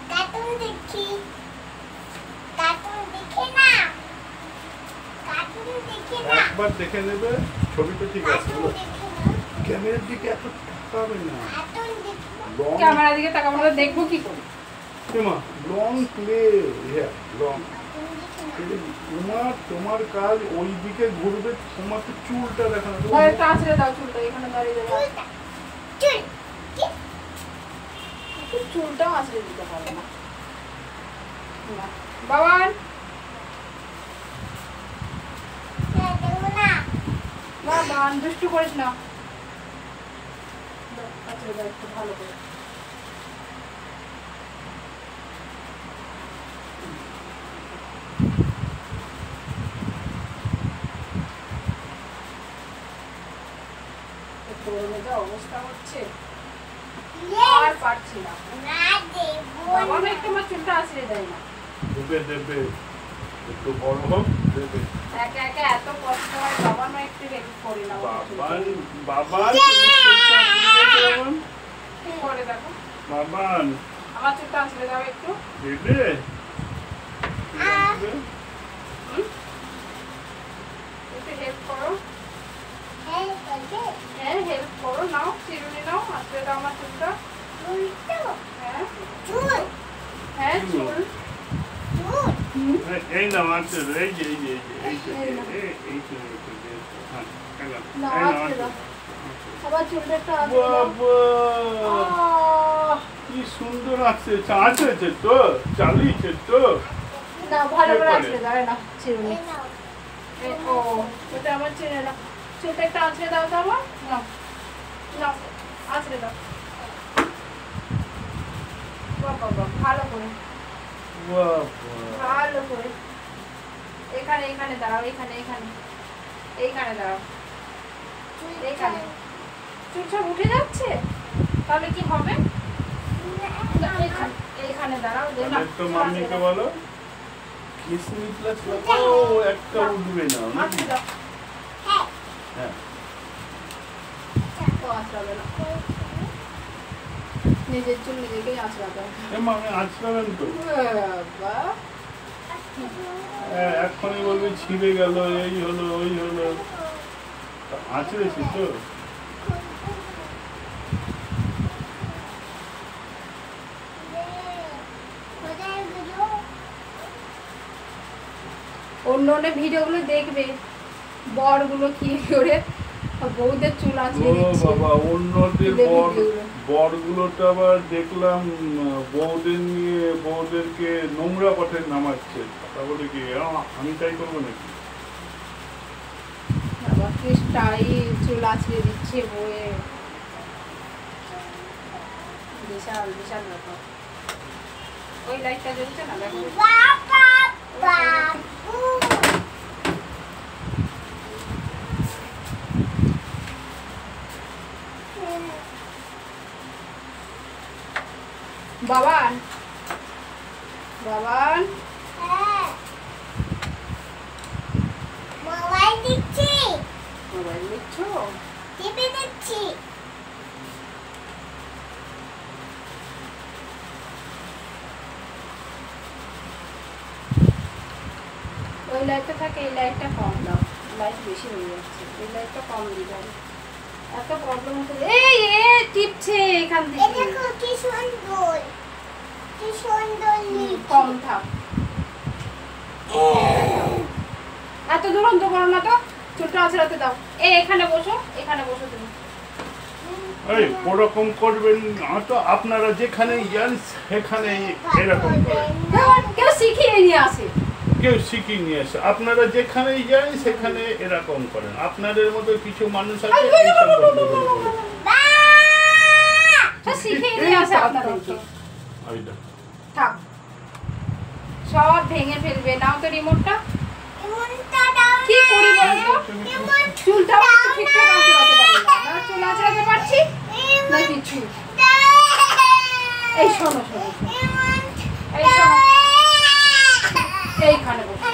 Cartoon দেখি না একবার দেখে নেবে ছবি তো ঠিক আছে ক্যামেরার দিকে এত তাকাবে না ক্যামেরার দিকে তাকাবো না দেখবো কি করে লং প্লে লং তোমার কাজ ওই দিকে ঘুরবে তোমার তো চুলটা দেখানো একটু আছড়ে দাও চুলটা এখানে দাঁড়িয়ে দাও চুলটাও আছড়ে দিতে পারবে না বাবান বাবান দুষ্টু করিস না আছড়ে দাও একটু ভালো করে অবস্থা হচ্ছে আর পারছি না বাবা একটু আমার চুলটা আছড়ে দেয় না দেবে একটু বড় হোক দেবে একা একা এত কষ্ট হয় বাবা না একটু রেখে করি না বাবান করে দেখো বাবান আমার চুলটা আছড়ে দাও একটু দেবে একটু হেল্প করো হ্যাঁ হেল্প করো নাও চিরুনি নাও আছড়ে দাও আমার চুলটা হ্যাঁ চুল এই না মাত্র এই যে কি সুন্দর আছে চাঁচেছে তো চালিয়েছে তো না ভালো করে আছড়ে দাও না চিরুনি ও ওটা আমার চিরুনি না চুলটা একটু আছড়ে দাও তো আমার নাও নাও আছড়ে দাও বাবা ভালো করে ভালো করে এখানে এখানে দাঁড়াও এখানে দাঁড়াও এইখানে চুল সব উঠে যাচ্ছে তাহলে কি হবে এইখানে দাঁড়াও একটু মাম্মিকে বলো কিসমিস লাগাও একটা উঠবে না হ্যাঁ তো আছড়াবে না নিজের চুল নিজেকেই আছড়াতে হবে আমি আছড়াবেন তো এখনই বলবি ছিঁড়ে গেল এই হলো ওই হলো আছড়েছি তো অন্য ভিডিওগুলো দেখবে বরগুলো কি করে বউদের চুল আছে বাবা অন্যদের বরগুলোটা আবার দেখলাম বউদের নিয়ে বউদেরকে নোংরা পথে নামাচ্ছে তাহলে কি আমি তাই করবো নাকি কি স্টাইল চুল আছড়ে দিচ্ছে বউয়ে বিশাল বিশাল ব্যাপার ওই লাইটটা জ্বলছে না দেখো বাবান বাবান মোবাইল দিচ্ছি মোবাইল দেখছো টিভি দেখছি ওই লাইটটা থাকে এই লাইটটা কম দাও লাইট বেশি হয়ে যাচ্ছে এই লাইটটা কম দিবে এত প্রবলেম হচ্ছে এই টিপছে এখান থেকে এই দেখো কি সুন্দর কম থাক এত দুরন্ত করো না তো চুলটা আছড়াতে দাও এখানে বসো তুমি এই ওরকম করবেন তো আপনারা যেখানে যান সেখানে এরকম করেন কেউ শিখিয়ে নিয়ে আসে আপনারা যেখানেই যান সেখানে এরকম করেন আপনাদের মতো কিছু মানুষ আছে শিখিয়ে নিয়ে আসে আপনাদেরকে থাক সব ভেঙে ফেলবে নাও তো রিমোটটা কি করি বলো তো চুলটা ঠিকঠাক আঁচড়াতে পারি না চুল আঁচড়াতে পারছি না কিছু এই শোনো এইখানে বসো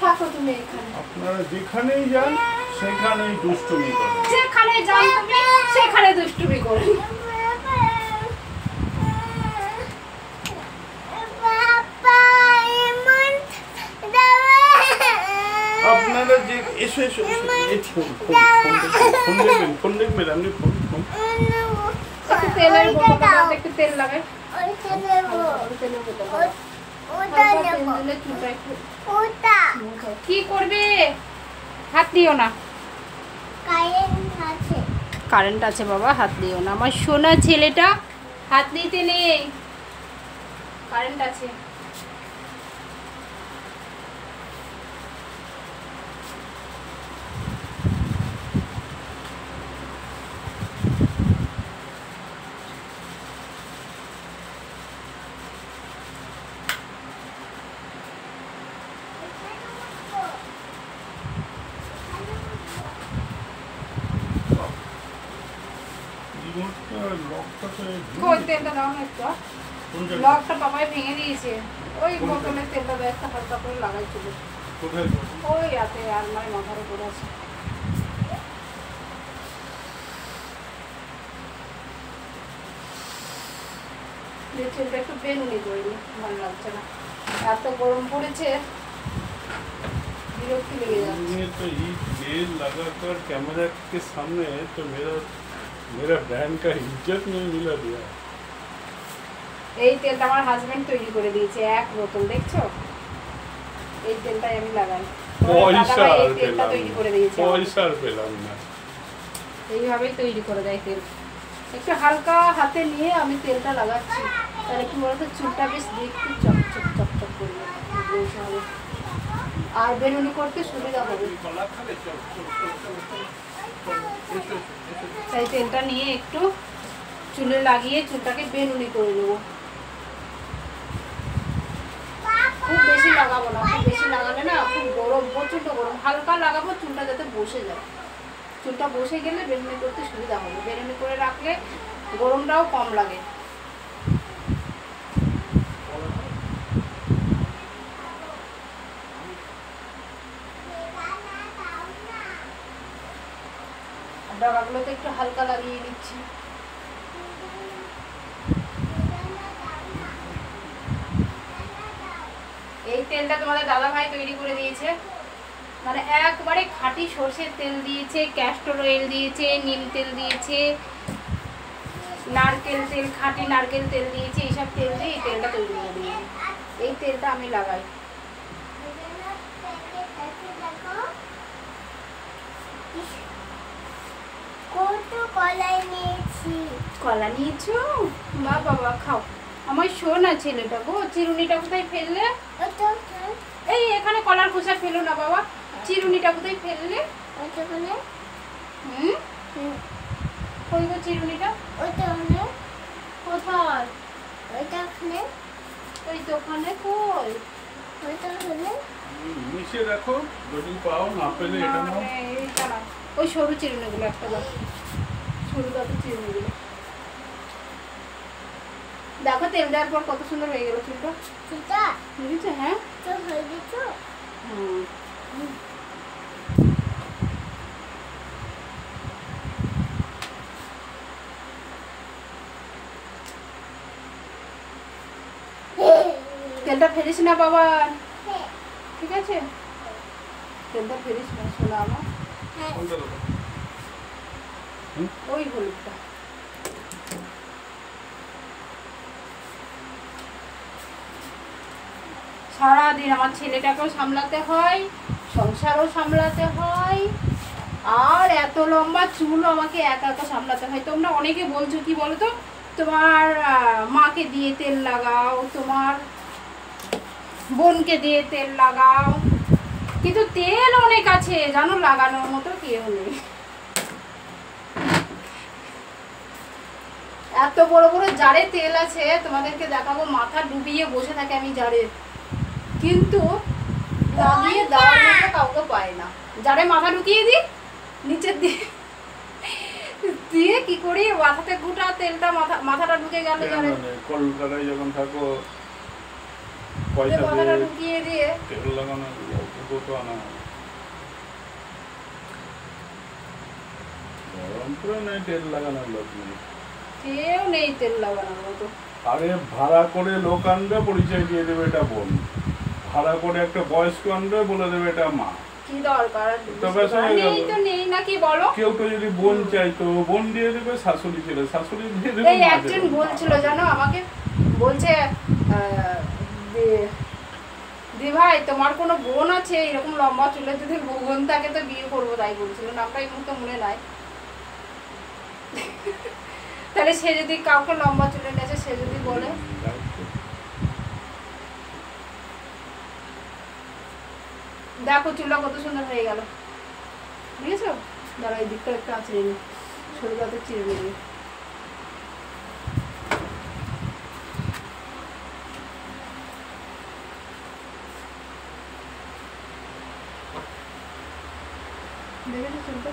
থাকো তুমি এইখানে আপনারা যেখানেই যান সেখানেই দুষ্টুমি করেন যেখানে যান তুমি সেখানে দুষ্টুমি করে আপনারা যে এসো এসো ফোন দেখবেন আপনি ফোন তেলের বোতলটা একটু তেল লাগাই কি করবে হাত দিও না কারেন্ট আছে বাবা হাত দিও না আমার সোনা ছেলেটা হাত দিতে নেই কারেন্ট আছে তেলটা দাও না একটু লকটা বাবাই ভেঙে দিয়েছে ওই বোতলের তেলটা ব্যবস্থা হালকা করে লাগাইছিল ওই রাতে আলমারি মাথার উপরে আছে তেলটা একটু বেনুনি করিনি ভালো লাগছে না এত গরম পড়েছে বিরক্তি লেগে যাচ্ছে तेल लगाकर कैमरा के सामने तो मेरा ब्रांड का इज्जत नहीं मिला दिया এই তেলটা আমার হাজবেন্ড তৈরি করে দিয়েছে এক বোতল দেখছো এই তেলটাই আমি লাগাই এই তেলটা তৈরি করে দিয়েছে পয়সার পেলাম না এইভাবেই তৈরি করে দেয় তেল একটু হালকা হাতে নিয়ে আমি তেলটা লাগাচ্ছি তাহলে কি বলতো চুলটা বেশ দেখতে চকচক চকচক করবে আর বেনুনি করতে সুবিধা হবে তাই তেলটা নিয়ে একটু চুলে লাগিয়ে চুলটাকে বেনুনি করে নেবো খুব বেশি লাগাবো না খুব বেশি লাগালে না খুব গরম প্রচন্ড গরম হালকা লাগাবো চুলটা যাতে বসে যায় চুলটা বসে গেলে বেনুনি করতে সুবিধা হবে বেনুনি করে রাখলে গরমটাও কম লাগে ডাগাগুলোতে একটু হালকা লাগিয়ে দিচ্ছি এই তেলটা তোমাদের দাদা ভাই তৈরি করে দিয়েছে মানে একবারে খাঁটি সরষের তেল দিয়েছে ক্যাস্টর অয়েল দিয়েছে নিম তেল দিয়েছে নারকেল তেল খাঁটি নারকেল তেল দিয়েছে এইসব তেল দিয়ে এই তেলটা তৈরি করে দিয়েছে এই তেলটা আমি লাগাই কলা নিয়েছো মা বাবা খাও আমার সোনা ছেলেটা গো চিরুনিটা কোথায় ফেললে এই এখানে কলার খোসা ফেলো না বাবা চিরুনিটা কোথায় ফেললে কই গো চিরুনিটা কোথায় ওই দোকানে কই নিচে রাখো যদি পাও না পেলে এটা নাও এইটা না ওই সরু চিরুনিগুলো একটা দাও সরু দাও চিরুনিগুলো দেখো তেল দেওয়ার পর কত সুন্দর হয়ে গেল চুলটা বুঝেছো হ্যাঁ তেলটা ফেলিস না বাবা ঠিক আছে তেলটা ফেলিস না শোনা আমার ওই হলুদটা সারাদিন আমার ছেলেটাকেও সামলাতে হয় সংসারও সামলাতে হয় আর এত লম্বা চুলও আমাকে একা একা সামলাতে হয় তোমরা অনেকে বলছো কি বলো তো তোমার মাকে দিয়ে তেল লাগাও তোমার বোনকে দিয়ে তেল লাগাও কিন্তু তেল অনেক আছে জানো লাগানোর মতো কেউ নেই এত বড় বড় জারে তেল আছে তোমাদেরকে দেখাবো মাথা ডুবিয়ে বসে থাকে আমি জারে কিন্তু লাগিয়ে দেওয়ার মতো কাউকে পায় না জারে মাথা ঢুকিয়ে দিই নিচের দিয়ে দিয়ে কি করি মাথাতে গোটা তেলটা মাথাটা ঢুকে গেল জারে কলকাতায় যখন থাকো পয়সা মাথাটা ঢুকিয়ে দিয়ে তেল লাগানো কত আনা গরম পুরো নাই তেল লাগানোর লোক নেই কেউ নেই তেল লাগানোর মতো। আরে ভাড়া করে লোক আনবে, পরিচয় দিয়ে দেবে এটা বোন, ভাড়া করে একটা বয়স্ক আনবে, বলে দেবে এটা মা। কি দরকার? নেই তো নেই নাকি বলো? কেউ তো যদি বোন চাইতো বোন দিয়ে দেবে, শাশুড়ি ছিল শাশুড়ি দিয়ে দেবে। এই একজন বলছিল জানো আমাকে, বলছে দি ভাই তোমার কোনো বোন আছে এরকম লম্বা চুলে, যদি বোন থাকে তো বিয়ে করবো, তাই বলছিল। নামটা এই মুহূর্তে মনে নাই। তাহলে সে যদি কাউকে লম্বা চুলে গেছে, সে যদি বলে। দেখো চুলটা কত সুন্দর হয়ে গেল, বুঝেছো? দাঁড়া এই দিকটা একটু আঁচড়ে নি, শরীরটাতে চিড়ে নিবি। দেখেছো চুলটা?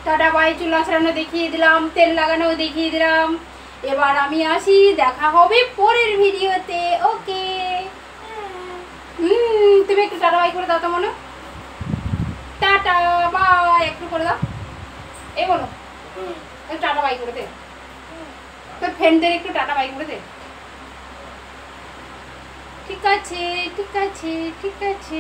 টাটা বাই, চুল আঁচড়ানো দেখিয়ে দিলাম, তেল লাগানো দেখিয়ে দিলাম। এবার আমি আসি, দেখা হবে পরের ভিডিওতে। ওকে, তুমি একটু টাটা বাই করে দাও তো মনে, টাটা বাই একটু করে দাও। এই বলো টাটা বাই করে দে, তোর ফ্রেন্ডদের একটু টাটা বাই করে দে। ঠিক আছে ঠিক আছে ঠিক আছে।